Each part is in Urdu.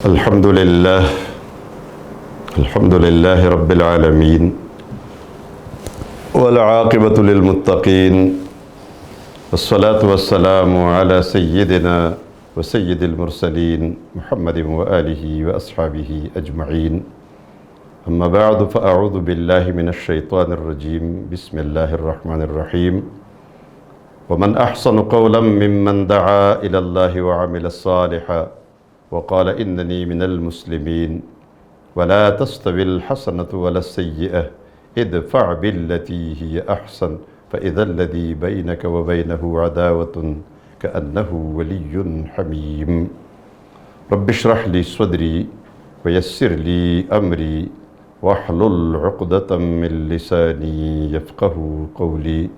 الحمد لله رب العالمين والعاقبة للمتقين والصلاة والسلام على سيدنا وسيد المرسلين محمد وآله وأصحابه أجمعين أما بعد فأعوذ بالله من الشيطان الرجيم بسم الله الرحمن الرحيم ومن أحسن قولا ممن دعا إلى الله وعمل صالحا وقال إنني من المسلمين ولا تستوي الحسنة ولا السيئة ادفع بالتي هي أحسن فإذا الذي بينك وبينه عداوة كأنه ولي حميم رب اشرح لي صدري ويسر لي أمري واحلل عقدة من لساني يفقه قولي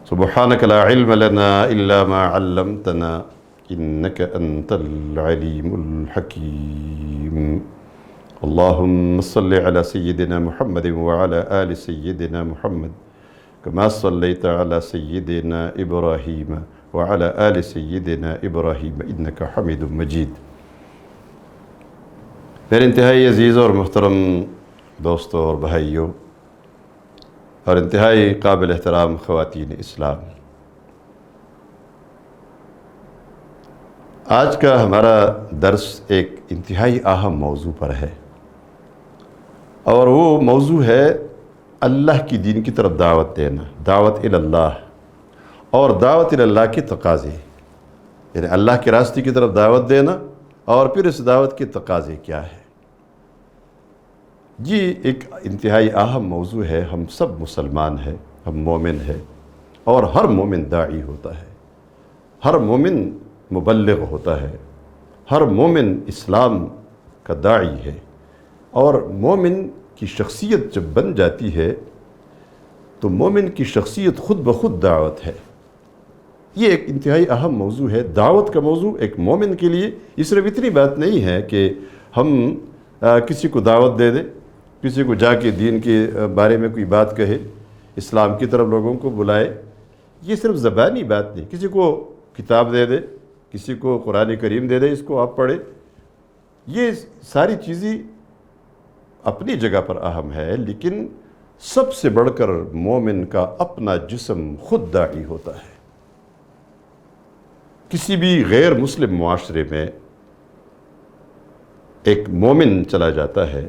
سبحانك لا علم لنا إلا ما علمتنا إنك أنت العليم الحكيم اللهم صل على سيدنا محمد وعلى آل سيدنا محمد كما صليت على سيدنا إبراهيم وعلى آل سيدنا إبراهيم إنك حميد مجيد میرے انتہائی عزیز اور محترم دوستوں اور بھائیوں اور انتہائی قابل احترام خواتین اسلام، آج کا ہمارا درس ایک انتہائی اہم موضوع پر ہے، اور وہ موضوع ہے اللہ کی دین کی طرف دعوت دینا، دعوت اللہ اور دعوت اللہ کے تقاضے، یعنی اللہ کے راستے کی طرف دعوت دینا اور پھر اس دعوت کے تقاضے کیا ہے۔ یہ ایک انتہائی اہم موضوع ہے۔ ہم سب مسلمان ہیں، ہم مومن ہیں، اور ہر مومن داعی ہوتا ہے، ہر مومن مبلغ ہوتا ہے، ہر مومن اسلام کا داعی ہے، اور مومن کی شخصیت جب بن جاتی ہے تو مومن کی شخصیت خود بخود دعوت ہے۔ یہ ایک انتہائی اہم موضوع ہے، دعوت کا موضوع ایک مومن کے لیے۔ یہ صرف اتنی بات نہیں ہے کہ ہم کسی کو دعوت دے دیں، کسی کو جا کے دین کے بارے میں کوئی بات کہے، اسلام کی طرف لوگوں کو بلائے۔ یہ صرف زبانی بات نہیں، کسی کو کتاب دے دے، کسی کو قرآن کریم دے دے، اس کو آپ پڑھے۔ یہ ساری چیزیں اپنی جگہ پر اہم ہے، لیکن سب سے بڑھ کر مومن کا اپنا جسم خود داعی ہوتا ہے۔ کسی بھی غیر مسلم معاشرے میں ایک مومن چلا جاتا ہے،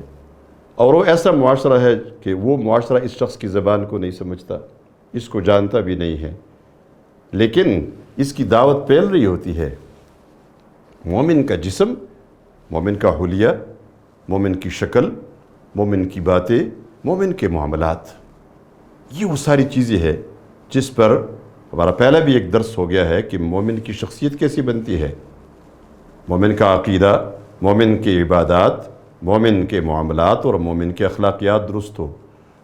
اور وہ ایسا معاشرہ ہے کہ وہ معاشرہ اس شخص کی زبان کو نہیں سمجھتا، اس کو جانتا بھی نہیں ہے، لیکن اس کی دعوت پھیل رہی ہوتی ہے۔ مومن کا جسم، مومن کا حلیہ، مومن کی شکل، مومن کی باتیں، مومن کے معاملات، یہ وہ ساری چیزیں ہیں جس پر ہمارا پہلا بھی ایک درس ہو گیا ہے کہ مومن کی شخصیت کیسی بنتی ہے، مومن کا عقیدہ، مومن کی عبادات، مومن کے معاملات اور مومن کے اخلاقیات درست ہو،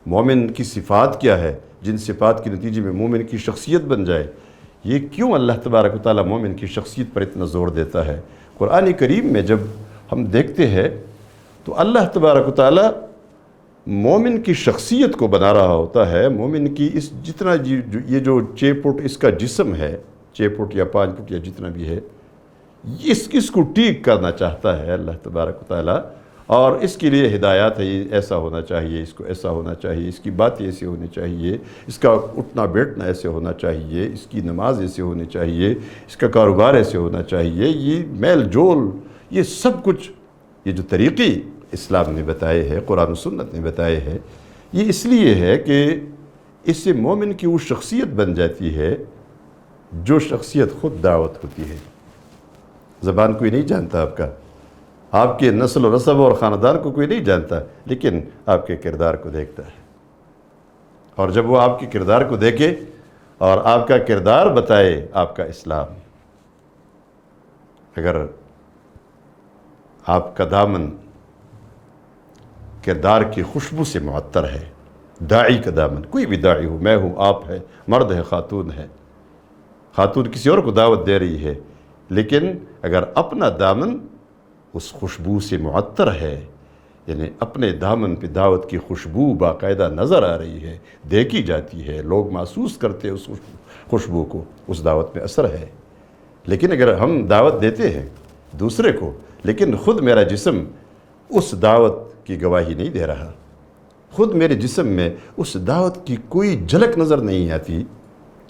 مومن کی صفات کیا ہے، جن صفات کے نتیجے میں مومن کی شخصیت بن جائے۔ یہ کیوں اللہ تبارک و تعالیٰ مومن کی شخصیت پر اتنا زور دیتا ہے؟ قرآن کریم میں جب ہم دیکھتے ہیں تو اللہ تبارک و تعالیٰ مومن کی شخصیت کو بنا رہا ہوتا ہے۔ مومن کی اس جتنا یہ جو 6 فٹ اس کا جسم ہے، 6 فٹ یا 5 فٹ یا جتنا بھی ہے، اس کو ٹھیک کرنا چاہتا ہے اللہ تبارک و تعالیٰ، اور اس کے لیے ہدایات ہے، یہ ایسا ہونا چاہیے، اس کو ایسا ہونا چاہیے، اس کی باتیں ایسی ہونی چاہیے، اس کا اٹھنا بیٹھنا ایسے ہونا چاہیے، اس کی نماز ایسے ہونی چاہیے، اس کا کاروبار ایسے ہونا چاہیے، یہ میل جول، یہ سب کچھ، یہ جو طریقے اسلام نے بتائے ہیں، قرآن و سنت نے بتائے ہیں، یہ اس لیے ہے کہ اس سے مومن کی وہ شخصیت بن جاتی ہے جو شخصیت خود دعوت ہوتی ہے۔ زبان کوئی نہیں جانتا آپ کے نسل و نسب اور خاندان کو کوئی نہیں جانتا، لیکن آپ کے کردار کو دیکھتا ہے، اور جب وہ آپ کے کردار کو دیکھے اور آپ کا کردار بتائے آپ کا اسلام، اگر آپ کا دامن کردار کی خوشبو سے معطر ہے، داعی کا دامن، کوئی بھی داعی ہو، میں ہوں، آپ ہے، مرد ہے، خاتون کسی اور کو دعوت دے رہی ہے، لیکن اگر اپنا دامن اس خوشبو سے معطر ہے، یعنی اپنے دامن پہ دعوت کی خوشبو باقاعدہ نظر آ رہی ہے، دیکھی جاتی ہے، لوگ محسوس کرتے ہیں اس خوشبو کو، اس دعوت میں اثر ہے۔ لیکن اگر ہم دعوت دیتے ہیں دوسرے کو لیکن خود میرا جسم اس دعوت کی گواہی نہیں دے رہا، خود میرے جسم میں اس دعوت کی کوئی جھلک نظر نہیں آتی،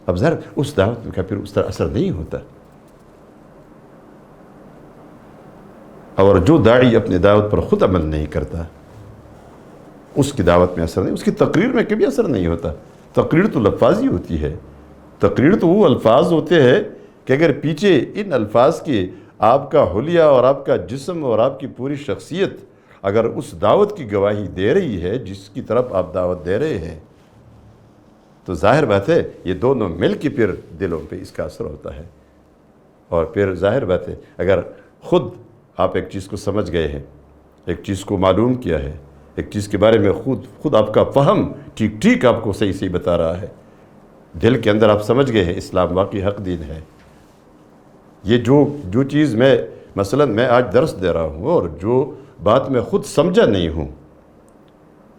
اب ظاہر اس دعوت کا پھر اس طرح اثر نہیں ہوتا۔ اور جو داعی اپنی دعوت پر خود عمل نہیں کرتا، اس کی دعوت میں اثر نہیں، اس کی تقریر میں کبھی اثر نہیں ہوتا۔ تقریر تو لفاظی ہوتی ہے، تقریر تو وہ الفاظ ہوتے ہیں کہ اگر پیچھے ان الفاظ کی آپ کا حلیہ اور آپ کا جسم اور آپ کی پوری شخصیت اگر اس دعوت کی گواہی دے رہی ہے جس کی طرف آپ دعوت دے رہے ہیں، تو ظاہر بات ہے یہ دونوں مل کے پھر دلوں پہ اس کا اثر ہوتا ہے۔ اور پھر ظاہر بات ہے اگر خود آپ ایک چیز کو سمجھ گئے ہیں، ایک چیز کو معلوم کیا ہے، ایک چیز کے بارے میں خود آپ کا فہم ٹھیک آپ کو صحیح بتا رہا ہے، دل کے اندر آپ سمجھ گئے ہیں اسلام واقعی حق دین ہے، یہ جو چیز میں آج درس دے رہا ہوں اور جو بات میں خود سمجھا نہیں ہوں،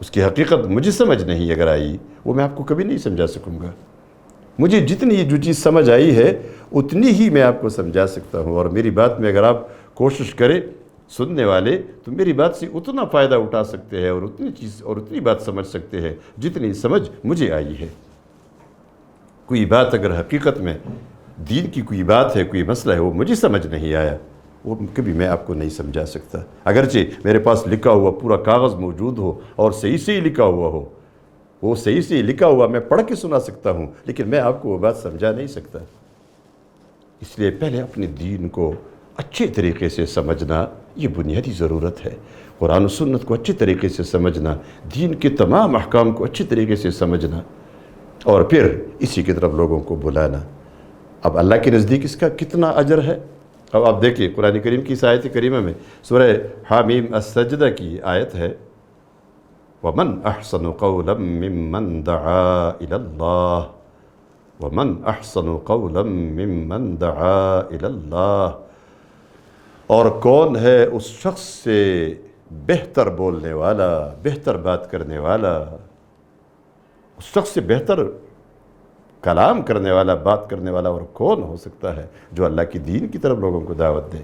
اس کی حقیقت مجھے سمجھ نہیں اگر آئی، وہ میں آپ کو کبھی نہیں سمجھا سکوں گا۔ مجھے جتنی جو چیز سمجھ آئی ہے اتنی ہی میں آپ کو سمجھا سکتا ہوں، اور میری بات میں اگر آپ کوشش کریں سننے والے تو میری بات سے اتنا فائدہ اٹھا سکتے ہیں اور اتنی بات سمجھ سکتے ہیں جتنی سمجھ مجھے آئی ہے۔ کوئی بات اگر حقیقت میں دین کی کوئی بات ہے، کوئی مسئلہ ہے، وہ مجھے سمجھ نہیں آیا، وہ کبھی میں آپ کو نہیں سمجھا سکتا، اگرچہ میرے پاس لکھا ہوا پورا کاغذ موجود ہو اور صحیح لکھا ہوا ہو، وہ صحیح لکھا ہوا میں پڑھ کے سنا سکتا ہوں، لیکن میں آپ کو وہ بات سمجھا نہیں سکتا۔ اس لیے پہلے اپنے دین کو اچھے طریقے سے سمجھنا یہ بنیادی ضرورت ہے، قرآن و سنت کو اچھے طریقے سے سمجھنا، دین کے تمام احکام کو اچھے طریقے سے سمجھنا، اور پھر اسی کی طرف لوگوں کو بلانا۔ اب اللہ کے نزدیک اس کا کتنا اجر ہے؟ اب آپ دیکھیں قرآن کریم کی اس آیت کریمہ میں سورہ حامیم السجدہ کی آیت ہے، وَمَنْ أَحْسَنُ قَوْلًا مِّمَّنْ دَعَا إِلَى اللَّهِ وَمَنْ أَحْسَنُ قَوْلًا مِّمَّنْ دَعَا إِلَى اللَّهِ، اور کون ہے اس شخص سے بہتر بولنے والا، بہتر بات کرنے والا، اس شخص سے بہتر کلام کرنے والا، بات کرنے والا اور کون ہو سکتا ہے جو اللہ کی دین کی طرف لوگوں کو دعوت دے،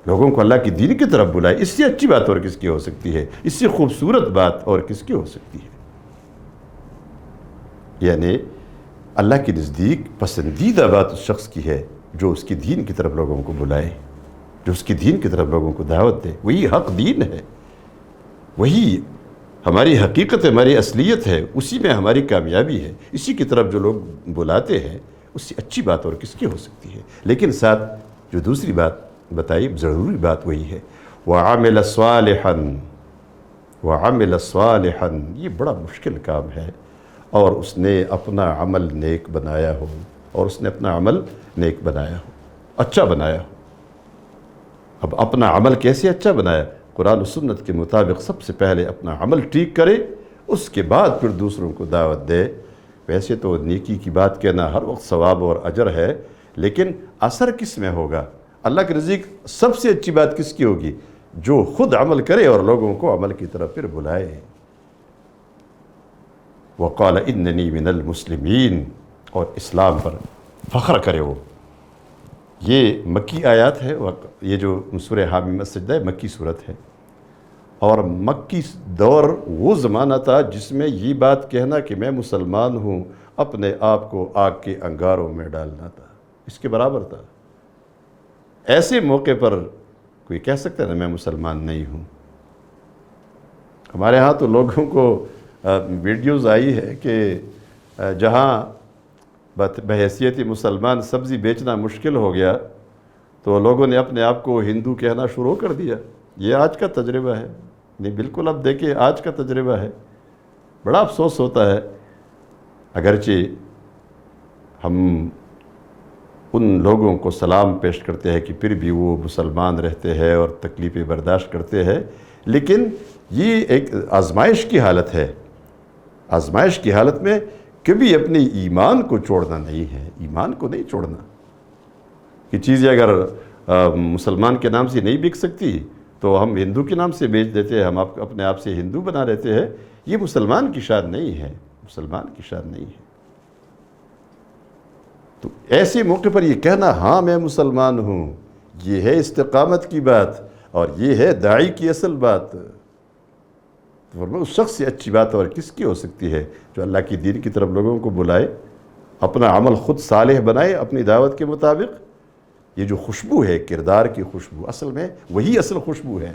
لوگوں کو اللہ کی دین کی طرف بلائے۔ اس سے اچھی بات اور کس کی ہو سکتی ہے؟ اس سے خوبصورت بات اور کس کی ہو سکتی ہے؟ یعنی اللہ کے نزدیک پسندیدہ بات اس شخص کی ہے جو اس کی دین کی طرف لوگوں کو بلائے، جو اس کی دین کی طرف لوگوں کو دعوت دے، وہی حق دین ہے، وہی ہماری حقیقت، ہماری اصلیت ہے، اسی میں ہماری کامیابی ہے، اسی کی طرف جو لوگ بلاتے ہیں، اس سے اچھی بات اور کس کی ہو سکتی ہے؟ لیکن ساتھ جو دوسری بات بتائی، ضروری بات وہی ہے، وَعَمِلَ صَالِحًا وَعَمِلَ صَالِحًا، یہ بڑا مشکل کام ہے، اور اس نے اپنا عمل نیک بنایا ہو، اور اس نے اپنا عمل نیک بنایا ہو، اچھا بنایا ہو۔ اب اپنا عمل کیسے اچھا بنایا؟ قرآن و سنت کے مطابق سب سے پہلے اپنا عمل ٹھیک کرے، اس کے بعد پھر دوسروں کو دعوت دے۔ ویسے تو نیکی کی بات کہنا ہر وقت ثواب اور اجر ہے، لیکن اثر کس میں ہوگا؟ اللہ کے نزدیک سب سے اچھی بات کس کی ہوگی؟ جو خود عمل کرے اور لوگوں کو عمل کی طرف پھر بلائے۔ وَقَالَ إِنَّنِي مِنَ الْمُسْلِمِينَ، اور اسلام پر فخر کرے وہ۔ یہ مکی آیات ہے، یہ جو سورہ حامیم السجدہ ہے مکی صورت ہے، اور مکی دور وہ زمانہ تھا جس میں یہ بات کہنا کہ میں مسلمان ہوں اپنے آپ کو آگ کے انگاروں میں ڈالنا تھا، اس کے برابر تھا۔ ایسے موقع پر کوئی کہہ سکتا ہے نا میں مسلمان نہیں ہوں؟ ہمارے ہاں تو لوگوں کو ویڈیوز آئی ہے کہ جہاں بحیثیت مسلمان سبزی بیچنا مشکل ہو گیا تو لوگوں نے اپنے آپ کو ہندو کہنا شروع کر دیا۔ یہ آج کا تجربہ ہے، نہیں بالکل اب دیکھیں آج کا تجربہ ہے۔ بڑا افسوس ہوتا ہے، اگرچہ ہم ان لوگوں کو سلام پیش کرتے ہیں کہ پھر بھی وہ مسلمان رہتے ہیں اور تکلیفیں برداشت کرتے ہیں، لیکن یہ ایک آزمائش کی حالت ہے۔ آزمائش کی حالت میں کبھی اپنے ایمان کو چھوڑنا نہیں ہے، ایمان کو نہیں چھوڑنا۔ یہ چیزیں اگر مسلمان کے نام سے نہیں بک سکتی تو ہم ہندو کے نام سے بیچ دیتے ہیں، ہم اپنے آپ سے ہندو بنا لیتے ہیں۔ یہ مسلمان کی شان نہیں ہے، مسلمان کی شان نہیں ہے۔ تو ایسے موقع پر یہ کہنا ہاں میں مسلمان ہوں، یہ ہے استقامت کی بات، اور یہ ہے داعی کی اصل بات۔ تو فرمایا اس شخص سے اچھی بات اور کس کی ہو سکتی ہے جو اللہ کی دین کی طرف لوگوں کو بلائے، اپنا عمل خود صالح بنائے اپنی دعوت کے مطابق۔ یہ جو خوشبو ہے کردار کی خوشبو، اصل میں وہی اصل خوشبو ہے۔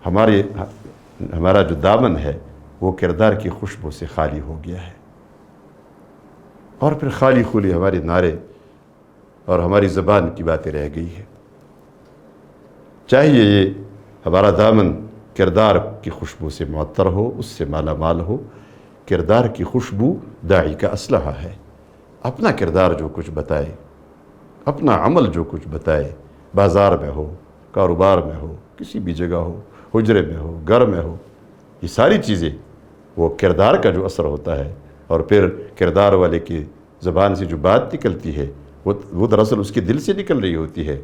ہمارا جو دامن ہے وہ کردار کی خوشبو سے خالی ہو گیا ہے، اور پھر خالی خولی ہمارے نعرے اور ہماری زبان کی باتیں رہ گئی ہے۔ چاہیے یہ ہمارا دامن کردار کی خوشبو سے معطر ہو، اس سے مالا مال ہو۔ کردار کی خوشبو داعی کا اسلحہ ہے۔ اپنا کردار جو کچھ بتائے، اپنا عمل جو کچھ بتائے، بازار میں ہو، کاروبار میں ہو، کسی بھی جگہ ہو، حجرے میں ہو، گھر میں ہو، یہ ساری چیزیں وہ کردار کا جو اثر ہوتا ہے، اور پھر کردار والے کی زبان سے جو بات نکلتی ہے وہ دراصل اس کے دل سے نکل رہی ہوتی ہے۔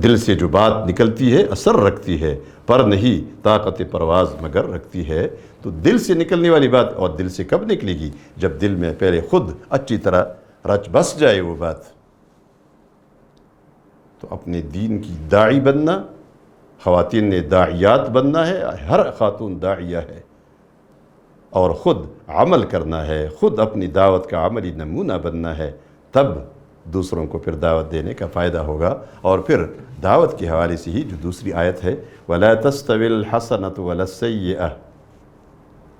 دل سے جو بات نکلتی ہے اثر رکھتی ہے، پر نہیں طاقت پرواز مگر رکھتی ہے۔ تو دل سے نکلنے والی بات، اور دل سے کب نکلے گی؟ جب دل میں پہلے خود اچھی طرح رچ بس جائے وہ بات۔ تو اپنے دین کی داعی بننا، خواتین نے داعیات بننا ہے، ہر خاتون داعیہ ہے، اور خود عمل کرنا ہے، خود اپنی دعوت کا عملی نمونہ بننا ہے، تب دوسروں کو پھر دعوت دینے کا فائدہ ہوگا۔ اور پھر دعوت کے حوالے سے ہی جو دوسری آیت ہے وَلَا تَسْتَوِي الْحَسَنَةُ وَلَا السَّيِّئَةُ،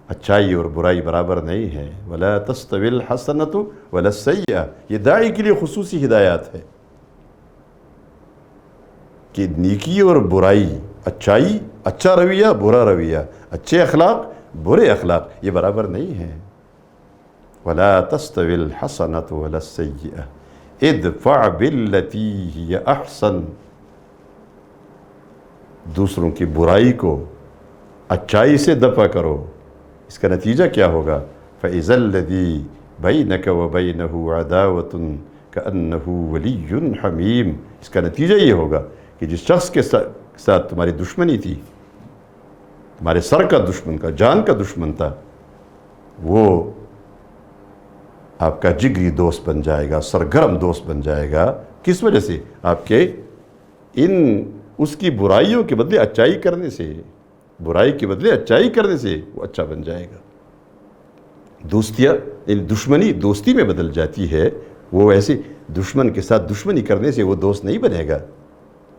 اچھائی اور برائی برابر نہیں ہے۔ وَلَا تَسْتَوِي الْحَسَنَةُ وَلَا السَّيِّئَةُ، یہ داعی کے لیے خصوصی ہدایات ہے کہ نیکی اور برائی، اچھائی، اچھا رویہ، برا رویہ، اچھے اخلاق، برے اخلاق، یہ برابر نہیں ہیں۔ وَلَا تَسْتَوِي الْحَسَنَةُ وَلَا السَّيِّئَةُ ادفع بالتي هي احسن، دوسروں کی برائی کو اچھائی سے دفع کرو۔ اس کا نتیجہ کیا ہوگا؟ فَإِذَا الَّذِي بَيْنَكَ وَبَيْنَهُ عَدَاوَةٌ كَأَنَّهُ وَلِيٌّ حَمِيمٌ، اس کا نتیجہ یہ ہوگا کہ جس شخص کے ساتھ تمہاری دشمنی تھی، تمہارے سر کا دشمن کا، جان کا دشمن تھا، وہ آپ کا جگری دوست بن جائے گا، سرگرم دوست بن جائے گا۔ کس وجہ سے؟ آپ کے اس کی برائیوں کے بدلے اچائی کرنے سے، برائی کے بدلے اچائی کرنے سے وہ اچھا بن جائے گا۔ دوستیاں، دشمنی دوستی میں بدل جاتی ہے۔ وہ ایسے دشمن کے ساتھ دشمنی کرنے سے وہ دوست نہیں بنے گا،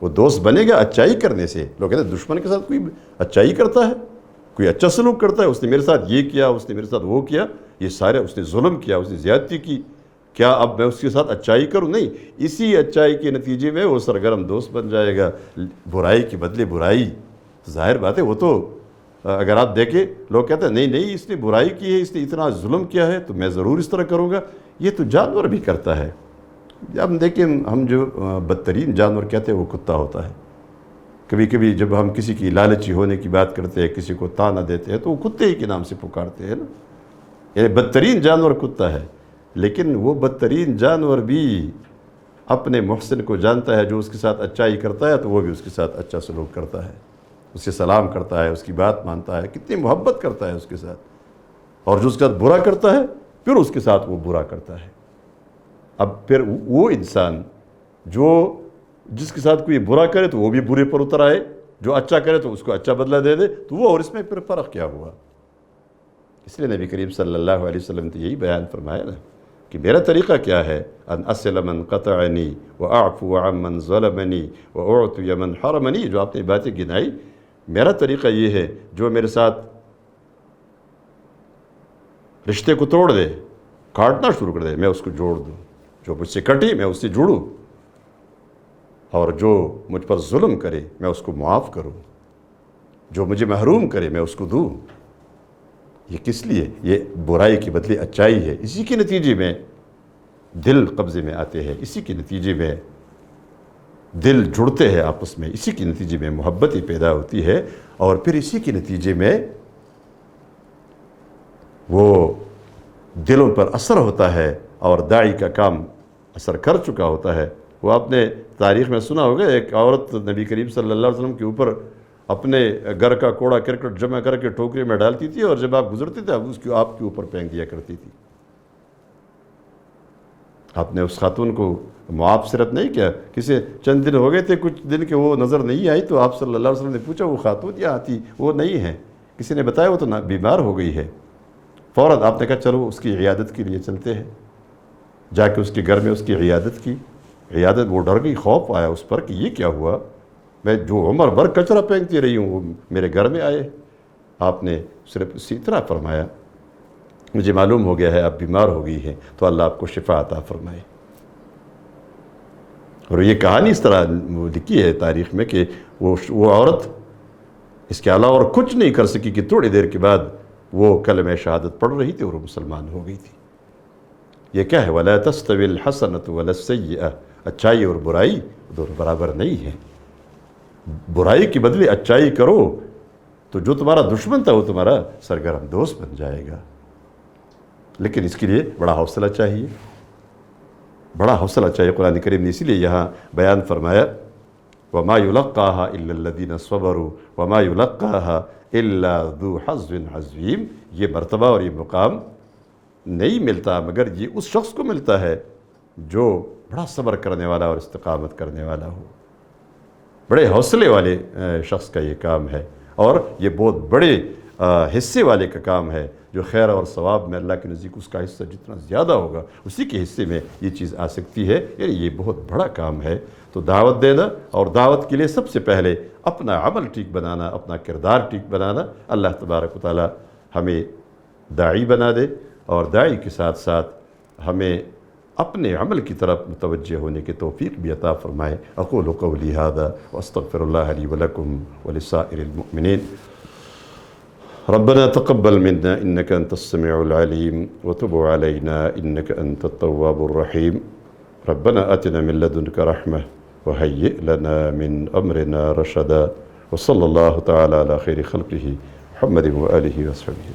وہ دوست بنے گا اچائی کرنے سے۔ لوگ کہتے ہیں دشمن کے ساتھ کوئی اچائی کرتا ہے، کوئی اچھا سلوک کرتا ہے، اس نے میرے ساتھ یہ کیا، اس نے میرے ساتھ وہ کیا، یہ سارے اس نے ظلم کیا، اس نے زیادتی کی، کیا اب میں اس کے ساتھ اچائی کروں؟ نہیں، اسی اچائی کے نتیجے میں وہ سرگرم دوست بن جائے گا۔ برائی کے بدلے برائی، ظاہر بات ہے وہ تو اگر آپ دیکھیں لوگ کہتے ہیں نہیں اس نے برائی کی ہے، اس نے اتنا ظلم کیا ہے تو میں ضرور اس طرح کروں گا۔ یہ تو جانور بھی کرتا ہے۔ اب دیکھیں ہم جو بدترین جانور کہتے ہیں وہ کتا ہوتا ہے۔ کبھی کبھی جب ہم کسی کی لالچی ہونے کی بات کرتے ہیں، کسی کو تانا دیتے ہیں، تو وہ کتے ہی کے نام سے پکارتے ہیں نا، یعنی بدترین جانور کتا ہے۔ لیکن وہ بدترین جانور بھی اپنے محسن کو جانتا ہے، جو اس کے ساتھ اچائی کرتا ہے تو وہ بھی اس کے ساتھ اچھا سلوک کرتا ہے، اس سے سلام کرتا ہے، اس کی بات مانتا ہے، کتنی محبت کرتا ہے اس کے ساتھ۔ اور جو اس کے ساتھ برا کرتا ہے پھر اس کے ساتھ وہ برا کرتا ہے۔ اب پھر وہ انسان جس کے ساتھ کوئی برا کرے تو وہ بھی برے پر اتر آئے، جو اچھا کرے تو اس کو اچھا بدلہ دے دے، تو وہ اور اس میں پھر فرق کیا ہوا؟ اس لیے نبی کریم صلی اللہ علیہ وسلم نے یہی بیان فرمایا نا کہ میرا طریقہ کیا ہے، ان اصل من قطعنی واعفو عن من ظلمنی واعطی من حرمنی، جو آپ نے باتیں گنائی، میرا طریقہ یہ ہے جو میرے ساتھ رشتے کو توڑ دے، کاٹنا شروع کر دے، میں اس کو جوڑ دوں، جو مجھ سے کٹی میں اس سے جڑوں، اور جو مجھ پر ظلم کرے میں اس کو معاف کروں، جو مجھے محروم کرے میں اس کو دوں۔ یہ کس لیے؟ یہ برائی کے بدلے اچائی ہے۔ اسی کے نتیجے میں دل قبضے میں آتے ہیں، اسی کے نتیجے میں دل جڑتے ہیں آپس میں، اسی کے نتیجے میں محبت پیدا ہوتی ہے، اور پھر اسی کے نتیجے میں وہ دلوں پر اثر ہوتا ہے، اور داعی کا کام اثر کر چکا ہوتا ہے۔ وہ آپ نے تاریخ میں سنا ہوگا، ایک عورت نبی کریم صلی اللہ علیہ وسلم کے اوپر اپنے گھر کا کوڑا کرکٹ جمع کر کے ٹوکری میں ڈالتی تھی، اور جب آپ گزرتے تھے آپ کے اوپر پھینک دیا کرتی تھی۔ آپ نے اس خاتون کو معاف صرف نہیں کیا، کسی چند دن ہو گئے تھے، کچھ دن کے وہ نظر نہیں آئی، تو آپ صلی اللہ علیہ وسلم نے پوچھا وہ خاتون یہاں آتی، وہ نہیں ہے، کسی نے بتایا وہ تو بیمار ہو گئی ہے۔ فوراً آپ نے کہا چلو اس کی عیادت کے لیے چلتے ہیں، جا کے اس کے گھر میں اس کی عیادت کی۔ عیادت، وہ ڈر گئی، خوف آیا اس پر کہ یہ کیا ہوا، میں جو عمر بھر کچرا پھینکتی رہی ہوں وہ میرے گھر میں آئے۔ آپ نے صرف اسی طرح فرمایا مجھے معلوم ہو گیا ہے آپ بیمار ہو گئی ہیں، تو اللہ آپ کو شفا عطا فرمائے۔ اور یہ کہانی اس طرح لکھی ہے تاریخ میں کہ وہ عورت اس کے علاوہ اور کچھ نہیں کر سکی کہ تھوڑی دیر کے بعد وہ کلمہ شہادت پڑھ رہی تھی اور وہ مسلمان ہو گئی تھی۔ یہ کیا ہے؟ وَلَا تَسْتَوِي الْحَسَنَةُ وَلَا السَّيِّئَةُ، اچائی اور برائی دونوں برابر نہیں ہیں۔ برائی کے بدلے اچائی کرو تو جو تمہارا دشمن تھا وہ تمہارا سرگرم دوست بن جائے گا۔ لیکن اس کے لیے بڑا حوصلہ چاہیے، بڑا حوصلہ چاہیے۔ قرآن کریم نے اسی لیے یہاں بیان فرمایا وَمَا يُلَقَّاهَا إِلَّا الَّذِينَ صَبَرُوا وَمَا يُلَقَّاهَا إِلَّا ذُو حَظٍّ عَظِيمٍ۔ یہ مرتبہ اور یہ مقام نہیں ملتا مگر یہ اس شخص کو ملتا ہے جو بڑا صبر کرنے والا اور استقامت کرنے والا ہو۔ بڑے حوصلے والے شخص کا یہ کام ہے، اور یہ بہت بڑے حصے والے کا کام ہے، جو خیر اور ثواب میں اللہ کے نزدیک اس کا حصہ جتنا زیادہ ہوگا اسی کے حصے میں یہ چیز آ سکتی ہے۔ یعنی یہ بہت بڑا کام ہے۔ تو دعوت دینا، اور دعوت کے لیے سب سے پہلے اپنا عمل ٹھیک بنانا، اپنا کردار ٹھیک بنانا۔ اللہ تبارک و تعالی ہمیں داعی بنا دے، اور داعی کے ساتھ ساتھ ہمیں اپنے عمل کی طرف متوجہ ہونے کی توفیق بھی عطا فرمائے۔ اقول قولی ھذا واستغفر اللہ لی ولکم ولسائر المؤمنین۔ ربنا تقبل منا انك انت السميع العليم وتب علينا انك انت التواب الرحيم۔ ربنا آتنا من لدنك رحمة وهيئ لنا من امرنا رشدا، وصلى الله تعالى على خير خلقه محمد وآله وصحبه۔